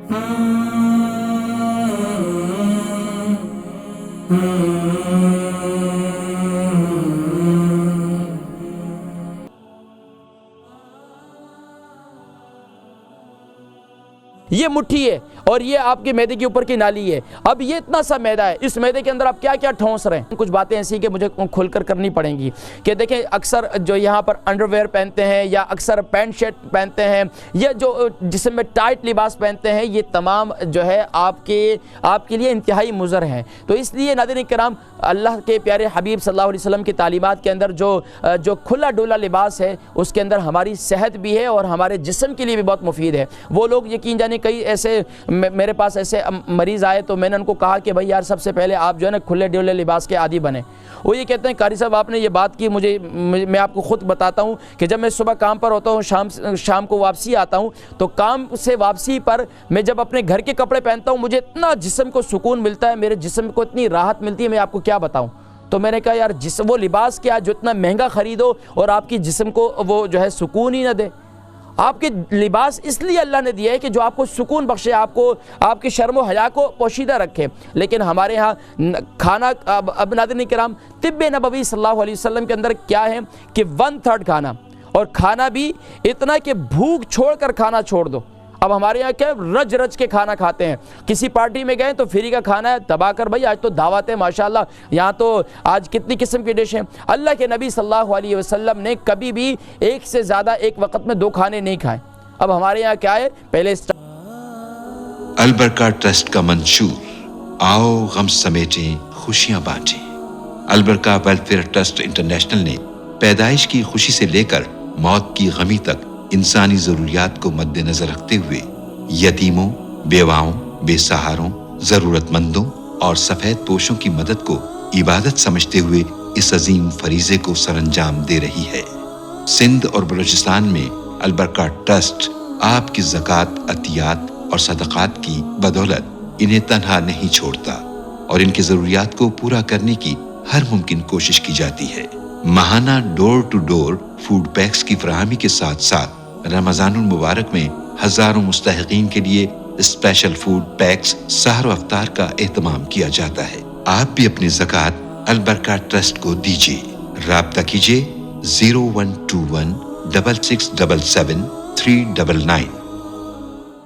یہ مٹھی ہے اور یہ آپ کے میدے کے اوپر کی نالی ہے. اب یہ اتنا سا میدہ ہے, اس میدے کے اندر آپ کیا کیا ٹھونس رہے ہیں. کچھ باتیں ایسی کہ مجھے کھل کر کرنی پڑیں گی کہ دیکھیں اکثر جو یہاں پر انڈر ویئر پہنتے ہیں یا اکثر پینٹ شرٹ پہنتے ہیں یا جو جسم میں ٹائٹ لباس پہنتے ہیں, یہ تمام جو ہے آپ کے لیے انتہائی مضر ہیں. تو اس لیے ناظرین کرام, اللہ کے پیارے حبیب صلی اللہ علیہ وسلم کی تعلیمات کے اندر جو کھلا ڈولا لباس ہے اس کے اندر ہماری صحت بھی ہے اور ہمارے جسم کے لیے بھی بہت مفید ہے. وہ لوگ یقین جانے کئی ایسے میرے پاس ایسے مریض آئے تو میں نے ان کو کہا کہ بھائی یار سب سے پہلے آپ جو ہے نا کھلے ڈولے لباس کے عادی بنے. وہ یہ کہتے ہیں قاری صاحب آپ نے یہ بات کی, میں آپ کو خود بتاتا ہوں کہ جب میں صبح کام پر ہوتا ہوں, شام کو واپسی آتا ہوں, تو کام سے واپسی پر میں جب اپنے گھر کے کپڑے پہنتا ہوں مجھے اتنا جسم کو سکون ملتا ہے, میرے جسم کو اتنی راحت ملتی ہے, میں آپ کو کیا بتاؤں. تو میں نے کہا یار وہ لباس کیا جو اتنا مہنگا خریدو اور آپ کی جسم کو وہ جو ہے سکون ہی نہ دے. آپ کے لباس اس لیے اللہ نے دیا ہے کہ جو آپ کو سکون بخشے, آپ کی شرم و حیا کو پوشیدہ رکھے. لیکن ہمارے ہاں کھانا, اب ناظرین کرام طب نبوی صلی اللہ علیہ وسلم کے اندر کیا ہے کہ 1/3 کھانا, اور کھانا بھی اتنا کہ بھوک چھوڑ کر کھانا چھوڑ دو. اب ہمارے یہاں کیا رج رج کے کھانا کھاتے ہیں, کسی پارٹی میں گئے تو فری کا کھانا ہے, دبا کر بھائی آج تو دعوت ہے ماشاءاللہ, یہاں تو آج کتنی قسم کی ڈش ہیں. اللہ کے نبی صلی اللہ علیہ وسلم نے کبھی بھی ایک سے زیادہ ایک وقت میں 2 کھانے نہیں کھائے. اب ہمارے یہاں کیا ہے, پہلے البرکہ ٹرسٹ کا منشور, آؤ غم سمیٹیں خوشیاں بانٹیں. البرکہ ویلفیئر ٹرسٹ انٹرنیشنل نے پیدائش کی خوشی سے لے کر موت کی غمی تک انسانی ضروریات کو مد نظر رکھتے ہوئے یتیموں, بیواؤں, بے سہاروں, ضرورت مندوں اور سفید پوشوں کی مدد کو عبادت سمجھتے ہوئے اس عظیم فریضے کو سر انجام دے رہی ہے. سندھ اور بلوچستان میں البرکہ ٹرسٹ آپ کی زکوٰۃ, عطیات اور صدقات کی بدولت انہیں تنہا نہیں چھوڑتا اور ان کی ضروریات کو پورا کرنے کی ہر ممکن کوشش کی جاتی ہے. ماہانہ ڈور ٹو ڈور فوڈ پیکس کی فراہمی کے ساتھ ساتھ رمضان المبارک میں ہزاروں مستحقین کے لیے اسپیشل فوڈ پیکس سحر و افطار کا اہتمام کیا جاتا ہے. آپ بھی اپنی زکوٰۃ البرکہ ٹرسٹ کو دیجیے. رابطہ کیجیے 0121 6677 399.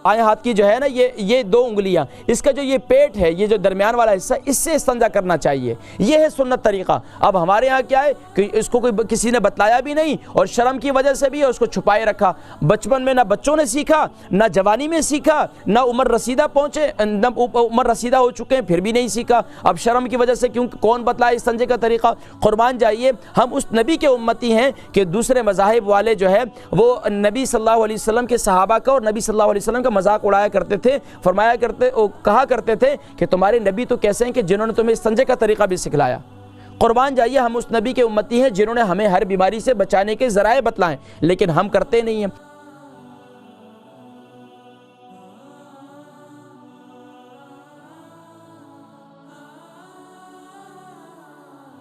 بائیں ہاتھ کی جو ہے نا یہ 2 انگلیاں, اس کا جو یہ پیٹ ہے, یہ جو درمیان والا حصہ, اس سے استنجا کرنا چاہیے. یہ ہے سنت طریقہ. اب ہمارے ہاں کیا ہے کہ اس کو کسی نے بتلایا بھی نہیں اور شرم کی وجہ سے بھی اس کو چھپائے رکھا. بچپن میں نہ بچوں نے سیکھا, نہ جوانی میں سیکھا, نہ عمر رسیدہ پہنچے, نہ عمر رسیدہ ہو چکے ہیں پھر بھی نہیں سیکھا. اب شرم کی وجہ سے کیونکہ کون بتلائے استنجے کا طریقہ. قربان جائیے, ہم اس نبی کے امتی ہیں کہ دوسرے مذاہب والے جو ہے وہ نبی صلی اللہ علیہ وسلم کے صحابہ کا اور نبی صلی اللہ علیہ وسلم کا مذاق اڑایا کرتے تھے, کہا کرتے تھے کہ تمہارے نبی تو کیسے ہیں کہ جنہوں نے تمہیں استنجے کا طریقہ بھی سکھلایا. قربان جائیے, ہم اس نبی کے امتی ہیں جنہوں نے ہمیں ہر بیماری سے بچانے کے ذرائع بتلائیں, لیکن ہم کرتے نہیں ہیں.